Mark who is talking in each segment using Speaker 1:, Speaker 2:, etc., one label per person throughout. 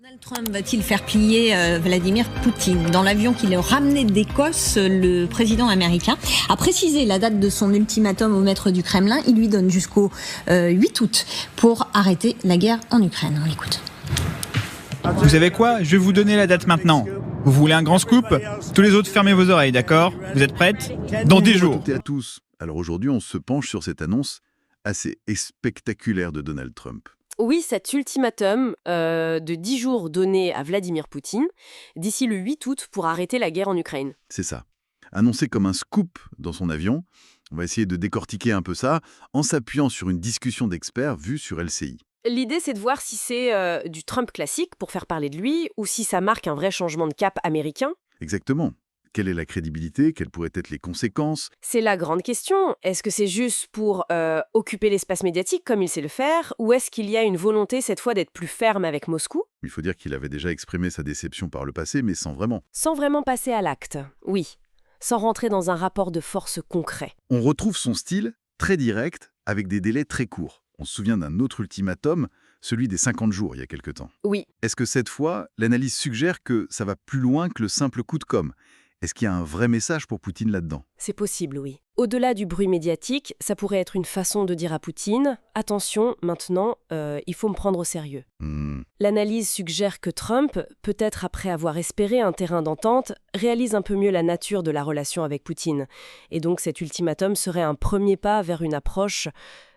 Speaker 1: Donald Trump va-t-il faire plier Vladimir Poutine? Dans l'avion qui l'a ramené d'Écosse, le président américain a précisé la date de son ultimatum au maître du Kremlin. Il lui donne jusqu'au 8 août pour arrêter la guerre en Ukraine. On l'écoute.
Speaker 2: Vous savez quoi? Je vais vous donner la date maintenant. Vous voulez un grand scoop? Tous les autres, fermez vos oreilles, d'accord? Vous êtes prêtes? Dans 10 jours.
Speaker 3: Bonjour à tous. Alors aujourd'hui, on se penche sur cette annonce assez spectaculaire de Donald Trump.
Speaker 4: Oui, cet ultimatum de 10 jours donné à Vladimir Poutine d'ici le 8 août pour arrêter la guerre en Ukraine.
Speaker 3: C'est ça. Annoncé comme un scoop dans son avion, on va essayer de décortiquer un peu ça en s'appuyant sur une discussion d'experts vue sur LCI.
Speaker 4: L'idée, c'est de voir si c'est du Trump classique pour faire parler de lui ou si ça marque un vrai changement de cap américain.
Speaker 3: Exactement. Quelle est la crédibilité? Quelles pourraient être les conséquences?
Speaker 4: C'est la grande question. Est-ce que c'est juste pour occuper l'espace médiatique comme il sait le faire, ou est-ce qu'il y a une volonté cette fois d'être plus ferme avec Moscou?
Speaker 3: Il faut dire qu'il avait déjà exprimé sa déception par le passé, mais sans vraiment.
Speaker 4: Sans vraiment passer à l'acte, oui. Sans rentrer dans un rapport de force concret.
Speaker 3: On retrouve son style très direct, avec des délais très courts. On se souvient d'un autre ultimatum, celui des 50 jours il y a quelque temps.
Speaker 4: Oui.
Speaker 3: Est-ce que cette fois, l'analyse suggère que ça va plus loin que le simple coup de com'? Est-ce qu'il y a un vrai message pour Poutine là-dedans?
Speaker 4: C'est possible, oui. Au-delà du bruit médiatique, ça pourrait être une façon de dire à Poutine « Attention, maintenant, il faut me prendre au sérieux ». L'analyse suggère que Trump, peut-être après avoir espéré un terrain d'entente, réalise un peu mieux la nature de la relation avec Poutine. Et donc cet ultimatum serait un premier pas vers une approche,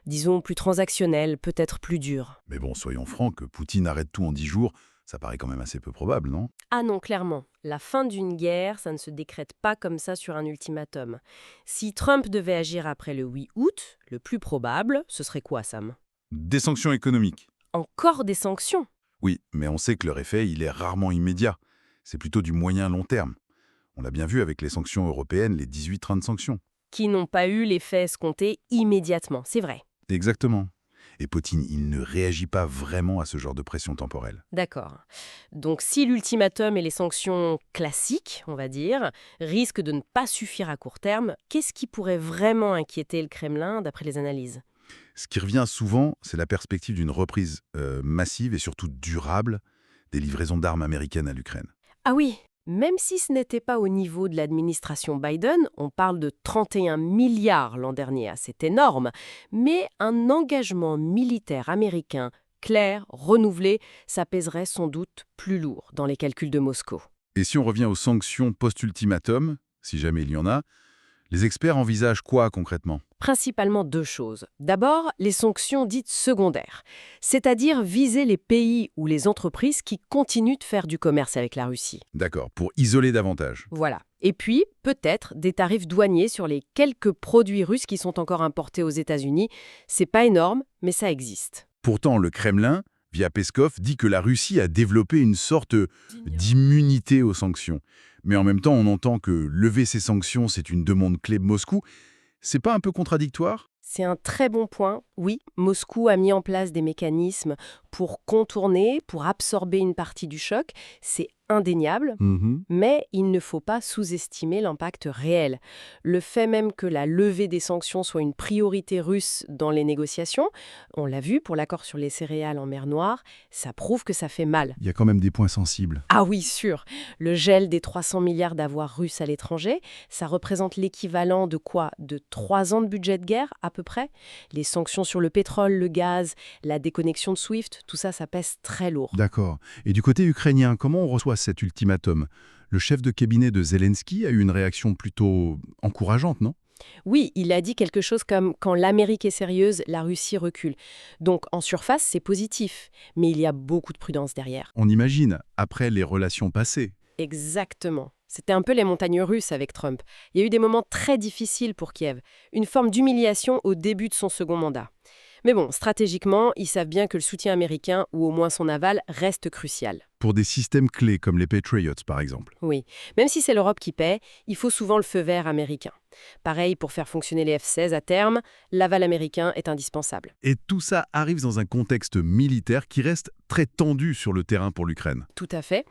Speaker 4: disons, plus transactionnelle, peut-être plus dure.
Speaker 3: Mais bon, soyons francs, que Poutine arrête tout en 10 jours, ça paraît quand même assez peu probable, non?
Speaker 4: Ah non, clairement. La fin d'une guerre, ça ne se décrète pas comme ça sur un ultimatum. Si Trump devait agir après le 8 août, le plus probable, ce serait quoi, Sam?
Speaker 3: Des sanctions économiques.
Speaker 4: Encore des sanctions?
Speaker 3: Oui, mais on sait que leur effet, il est rarement immédiat. C'est plutôt du moyen-long terme. On l'a bien vu avec les sanctions européennes, les 18-30 sanctions.
Speaker 4: Qui n'ont pas eu l'effet escompté immédiatement, c'est vrai.
Speaker 3: Exactement. Et Poutine, il ne réagit pas vraiment à ce genre de pression temporelle.
Speaker 4: D'accord. Donc si l'ultimatum et les sanctions classiques, on va dire, risquent de ne pas suffire à court terme, qu'est-ce qui pourrait vraiment inquiéter le Kremlin d'après les analyses?
Speaker 3: Ce qui revient souvent, c'est la perspective d'une reprise massive et surtout durable des livraisons d'armes américaines à l'Ukraine.
Speaker 4: Ah oui, même si ce n'était pas au niveau de l'administration Biden, on parle de 31 milliards l'an dernier, c'est énorme, mais un engagement militaire américain clair, renouvelé, ça pèserait sans doute plus lourd dans les calculs de Moscou.
Speaker 3: Et si on revient aux sanctions post-ultimatum, si jamais il y en a, les experts envisagent quoi concrètement?
Speaker 4: Principalement deux choses. D'abord, les sanctions dites secondaires, c'est-à-dire viser les pays ou les entreprises qui continuent de faire du commerce avec la Russie.
Speaker 3: D'accord, pour isoler davantage.
Speaker 4: Voilà. Et puis, peut-être des tarifs douaniers sur les quelques produits russes qui sont encore importés aux États-Unis. C'est pas énorme, mais ça existe.
Speaker 3: Pourtant, le Kremlin, via Peskov, dit que la Russie a développé une sorte d'immunité aux sanctions. Mais en même temps, on entend que lever ces sanctions, c'est une demande clé de Moscou. C'est pas un peu contradictoire?
Speaker 4: C'est un très bon point. Oui, Moscou a mis en place des mécanismes pour contourner, pour absorber une partie du choc. C'est indéniable, mais il ne faut pas sous-estimer l'impact réel. Le fait même que la levée des sanctions soit une priorité russe dans les négociations, on l'a vu pour l'accord sur les céréales en mer Noire, ça prouve que ça fait mal.
Speaker 3: Il y a quand même des points sensibles.
Speaker 4: Ah oui, sûr. Le gel des 300 milliards d'avoirs russes à l'étranger, ça représente l'équivalent de quoi? De 3 ans de budget de guerre, à peu près. Les sanctions sur le pétrole, le gaz, la déconnexion de SWIFT, tout ça, ça pèse très lourd.
Speaker 3: D'accord. Et du côté ukrainien, comment on reçoit cet ultimatum? Le chef de cabinet de Zelensky a eu une réaction plutôt encourageante, non?
Speaker 4: Oui, il a dit quelque chose comme « quand l'Amérique est sérieuse, la Russie recule ». Donc en surface, c'est positif, mais il y a beaucoup de prudence derrière.
Speaker 3: On imagine, après les relations passées.
Speaker 4: Exactement. C'était un peu les montagnes russes avec Trump. Il y a eu des moments très difficiles pour Kiev, une forme d'humiliation au début de son second mandat. Mais bon, stratégiquement, ils savent bien que le soutien américain, ou au moins son aval, reste crucial.
Speaker 3: Pour des systèmes clés comme les Patriots, par exemple.
Speaker 4: Oui, même si c'est l'Europe qui paie, il faut souvent le feu vert américain. Pareil, pour faire fonctionner les F-16 à terme, l'aval américain est indispensable.
Speaker 3: Et tout ça arrive dans un contexte militaire qui reste très tendu sur le terrain pour l'Ukraine.
Speaker 4: Tout à fait.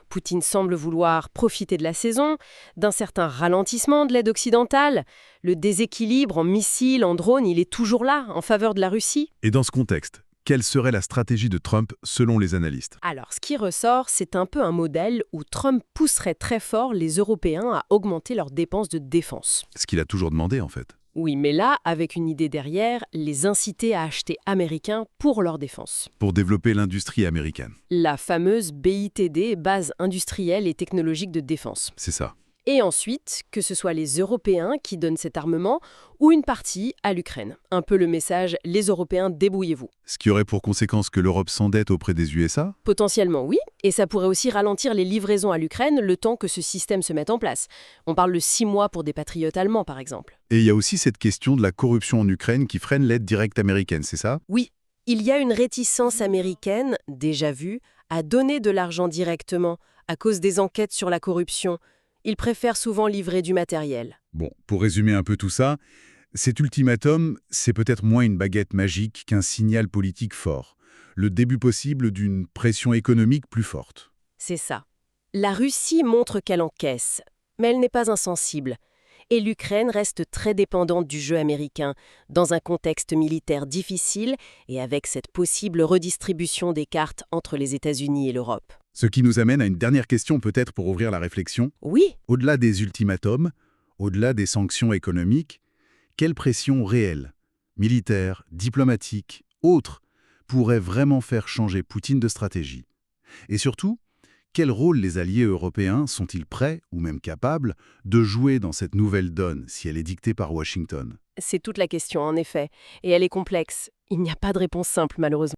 Speaker 4: Poutine semble vouloir profiter de la saison, d'un certain ralentissement de l'aide occidentale. Le déséquilibre en missiles, en drones, il est toujours là, en faveur de la Russie.
Speaker 3: Et dans ce contexte, Quelle serait la stratégie de Trump selon les analystes?
Speaker 4: Alors, ce qui ressort, c'est un peu un modèle où Trump pousserait très fort les Européens à augmenter leurs dépenses de défense.
Speaker 3: Ce qu'il a toujours demandé, en fait.
Speaker 4: Oui, mais là, avec une idée derrière, les inciter à acheter américain pour leur défense.
Speaker 3: Pour développer l'industrie américaine.
Speaker 4: La fameuse BITD, base industrielle et technologique de défense.
Speaker 3: C'est ça.
Speaker 4: Et ensuite, que ce soit les Européens qui donnent cet armement ou une partie à l'Ukraine. Un peu le message « les Européens, débrouillez-vous ».
Speaker 3: Ce qui aurait pour conséquence que l'Europe s'endette auprès des USA?
Speaker 4: Potentiellement, oui. Et ça pourrait aussi ralentir les livraisons à l'Ukraine le temps que ce système se mette en place. On parle de 6 mois pour des patriotes allemands, par exemple.
Speaker 3: Et il y a aussi cette question de la corruption en Ukraine qui freine l'aide directe américaine, c'est ça?
Speaker 4: Oui, il y a une réticence américaine, déjà vue, à donner de l'argent directement à cause des enquêtes sur la corruption. Ils préfèrent souvent livrer du matériel.
Speaker 3: Bon, pour résumer un peu tout ça, cet ultimatum, c'est peut-être moins une baguette magique qu'un signal politique fort. Le début possible d'une pression économique plus forte.
Speaker 4: C'est ça. La Russie montre qu'elle encaisse, mais elle n'est pas insensible. Et l'Ukraine reste très dépendante du jeu américain, dans un contexte militaire difficile et avec cette possible redistribution des cartes entre les États-Unis et l'Europe.
Speaker 3: Ce qui nous amène à une dernière question peut-être pour ouvrir la réflexion.
Speaker 4: Oui,
Speaker 3: Au-delà des ultimatums, au-delà des sanctions économiques, quelle pression réelle, militaire, diplomatique, autre, pourrait vraiment faire changer Poutine de stratégie? Et surtout, quel rôle les alliés européens sont-ils prêts, ou même capables, de jouer dans cette nouvelle donne si elle est dictée par Washington?
Speaker 4: c'est toute la question en effet. Et elle est complexe. Il n'y a pas de réponse simple malheureusement.